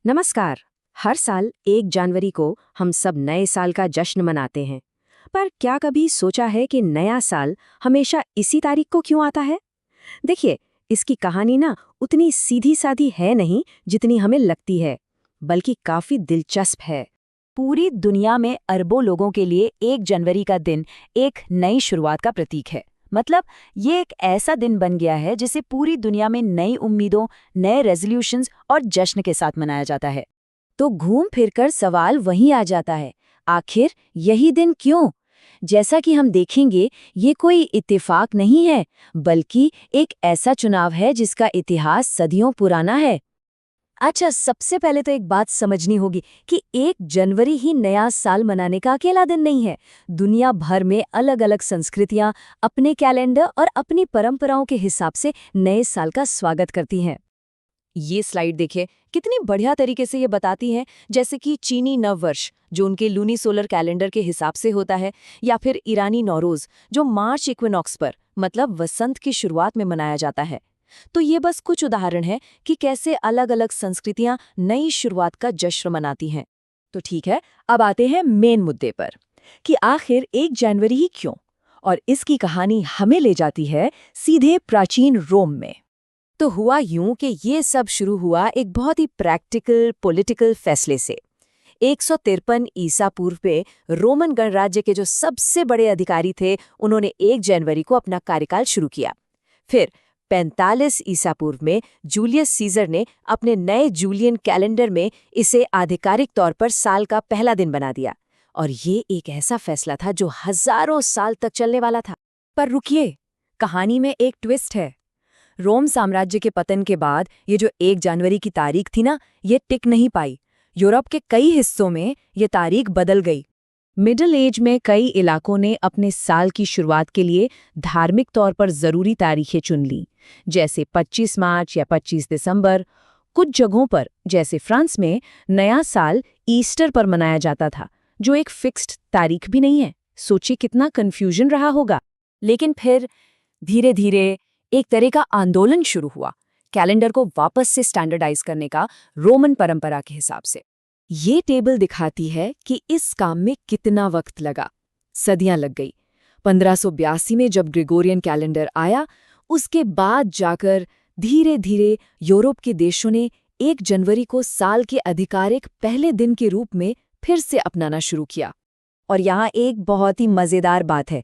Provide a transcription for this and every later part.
नमस्कार। हर साल 1 जनवरी को हम सब नए साल का जश्न मनाते हैं। पर क्या कभी सोचा है कि नया साल हमेशा इसी तारीख को क्यों आता है? देखिए, इसकी कहानी ना उतनी सीधी सादी है नहीं जितनी हमें लगती है, बल्कि काफी दिलचस्प है। पूरी दुनिया में अरबों लोगों के लिए 1 जनवरी का दिन एक नई शुरुआत का प्रतीक है। मतलब ये एक ऐसा दिन बन गया है जिसे पूरी दुनिया में नई उम्मीदों, नए रेजोल्यूशंस और जश्न के साथ मनाया जाता है। तो घूम फिरकर सवाल वहीं आ जाता है, आखिर यही दिन क्यों? जैसा कि हम देखेंगे, ये कोई इत्तेफाक नहीं है, बल्कि एक ऐसा चुनाव है जिसका इतिहास सदियों पुराना है। अच्छा, सबसे पहले तो एक बात समझनी होगी कि 1 जनवरी ही नया साल मनाने का अकेला दिन नहीं है। दुनिया भर में अलग अलग संस्कृतियां अपने कैलेंडर और अपनी परंपराओं के हिसाब से नए साल का स्वागत करती हैं। ये स्लाइड देखिए, कितनी बढ़िया तरीके से ये बताती है, जैसे कि चीनी नव वर्ष जो उनके लूनी सोलर कैलेंडर के हिसाब से होता है, या फिर ईरानी नौरोज जो मार्च इक्विनॉक्स पर मतलब वसंत की शुरुआत में मनाया जाता है। तो ये बस कुछ उदाहरण हैं कि कैसे अलग अलग संस्कृतियां नई शुरुआत का जश्न मनाती हैं। तो ठीक है, अब आते हैं मेन मुद्दे पर कि आखिर 1 जनवरी ही क्यों। और इसकी कहानी हमें ले जाती है सीधे प्राचीन रोम में। तो हुआ यूं कि ये सब शुरू हुआ एक बहुत ही प्रैक्टिकल पॉलिटिकल फैसले से। 153 ईसा पूर्व पे रोमन गणराज्य के जो सबसे बड़े अधिकारी थे, उन्होंने 1 जनवरी को अपना कार्यकाल शुरू किया। फिर 45 ईसा पूर्व में जूलियस सीजर ने अपने नए जूलियन कैलेंडर में इसे आधिकारिक तौर पर साल का पहला दिन बना दिया। और ये एक ऐसा फैसला था जो हजारों साल तक चलने वाला था। पर रुकिए, कहानी में एक ट्विस्ट है। रोम साम्राज्य के पतन के बाद ये जो 1 जनवरी की तारीख थी ना, ये टिक नहीं पाई। यूरोप के कई हिस्सों में ये तारीख बदल गई। मिडिल एज में कई इलाकों ने अपने साल की शुरुआत के लिए धार्मिक तौर पर जरूरी तारीखें चुन लीं, जैसे 25 मार्च या 25 दिसंबर। कुछ जगहों पर, जैसे फ्रांस में, नया साल ईस्टर पर मनाया जाता था, जो एक फिक्स्ड तारीख भी नहीं है। सोचिए कितना कंफ्यूजन रहा होगा। लेकिन फिर धीरे धीरे एक तरह का आंदोलन शुरू हुआ, कैलेंडर को वापस से स्टैंडर्डाइज करने का, रोमन परंपरा के हिसाब से। ये टेबल दिखाती है कि इस काम में कितना वक्त लगा। सदियां लग गई। 1582 में जब ग्रेगोरियन कैलेंडर आया, उसके बाद जाकर धीरे धीरे यूरोप के देशों ने 1 जनवरी को साल के आधिकारिक पहले दिन के रूप में फिर से अपनाना शुरू किया। और यहाँ एक बहुत ही मजेदार बात है।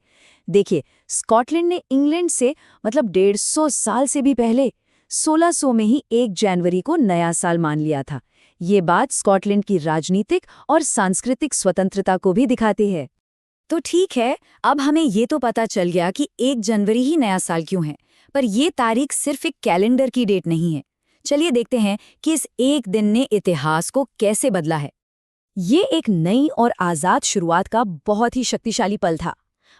देखिए, स्कॉटलैंड ने इंग्लैंड से मतलब 150 साल से भी पहले 1600 में ही 1 जनवरी को नया साल मान लिया था। ये बात स्कॉटलैंड की राजनीतिक और सांस्कृतिक स्वतंत्रता को भी दिखाती है। तो ठीक है, अब हमें ये तो पता चल गया कि 1 जनवरी ही नया साल क्यों है, पर ये तारीख सिर्फ एक कैलेंडर की डेट नहीं है। चलिए देखते हैं कि इस एक दिन ने इतिहास को कैसे बदला है। ये एक नई और आज़ाद शुरुआत का बहुत ही शक्तिशाली पल था।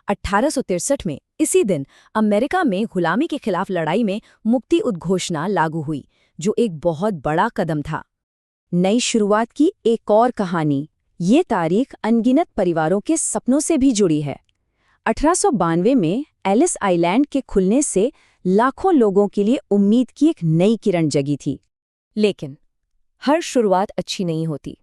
1863 में इसी दिन अमेरिका में गुलामी के खिलाफ लड़ाई में मुक्ति उद्घोषणा लागू हुई, जो एक बहुत बड़ा कदम था। नई शुरुआत की एक और कहानी, ये तारीख अनगिनत परिवारों के सपनों से भी जुड़ी है। 1892 में एलिस आइलैंड के खुलने से लाखों लोगों के लिए उम्मीद की एक नई किरण जगी थी। लेकिन हर शुरुआत अच्छी नहीं होती।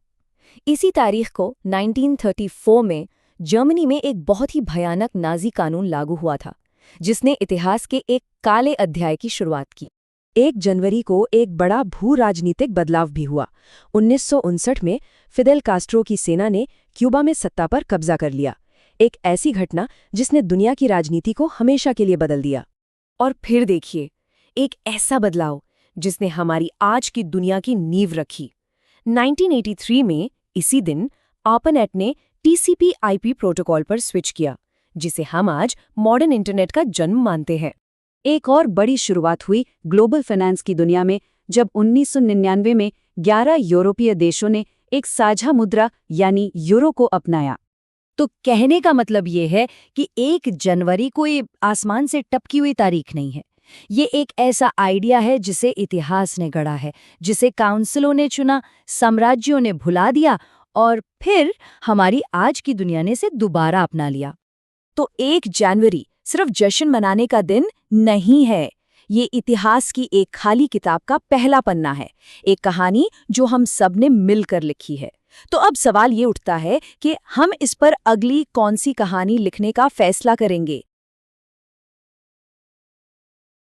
इसी तारीख को 1934 में जर्मनी में एक बहुत ही भयानक नाजी कानून लागू हुआ था, जिसने इतिहास के एक काले अध्याय की शुरुआत की। 1 जनवरी को एक बड़ा भू-राजनीतिक बदलाव भी हुआ। 1959 में फिदेल कास्ट्रो की सेना ने क्यूबा में सत्ता पर कब्जा कर लिया। एक ऐसी घटना जिसने दुनिया की राजनीति को हमेशा के लिए बदल दिया। और फिर देखिए, एक ऐसा बदलाव जिसने हमारी आज की दुनिया की नींव रखी। 1983 में इसी दिन ARPANET ने TCP/IP प्रोटोकॉल पर स्विच किया, जिसे हम आज मॉडर्न इंटरनेट का जन्म मानते हैं। एक और बड़ी शुरुआत हुई ग्लोबल फाइनेंस की दुनिया में, जब 1999 में 11 यूरोपीय देशों ने एक साझा मुद्रा यानी यूरो को अपनाया। तो कहने का मतलब ये है कि 1 जनवरी कोई आसमान से टपकी हुई तारीख नहीं है। ये एक ऐसा आइडिया है जिसे इतिहास ने गढ़ा है, जिसे काउंसिलों ने चुना, साम्राज्यों ने भुला दिया और फिर हमारी आज की दुनिया ने इसे दोबारा अपना लिया। तो 1 जनवरी सिर्फ जश्न मनाने का दिन नहीं है, ये इतिहास की एक खाली किताब का पहला पन्ना है, एक कहानी जो हम सब ने मिलकर लिखी है। तो अब सवाल ये उठता है कि हम इस पर अगली कौन सी कहानी लिखने का फैसला करेंगे।